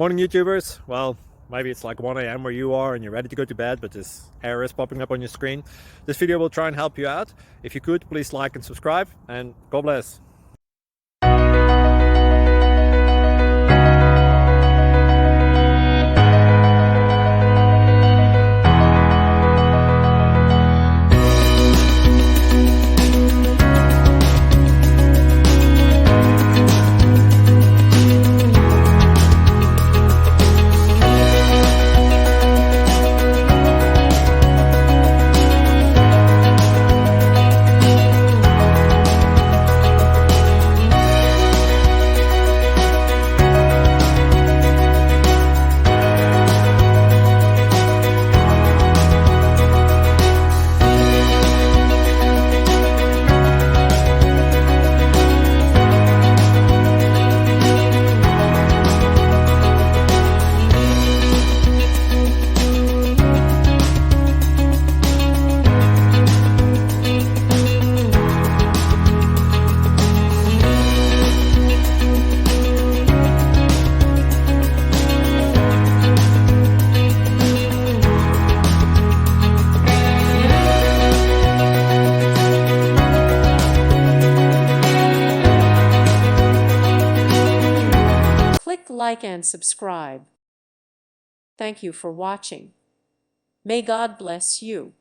Morning YouTubers. Well, maybe it's like 1 a.m. where you are and you're ready to go to bed, but this error is popping up on your screen. This video will try and help you out. If you could, please like and subscribe, and God bless. Click like and subscribe. Thank you for watching. May God bless you.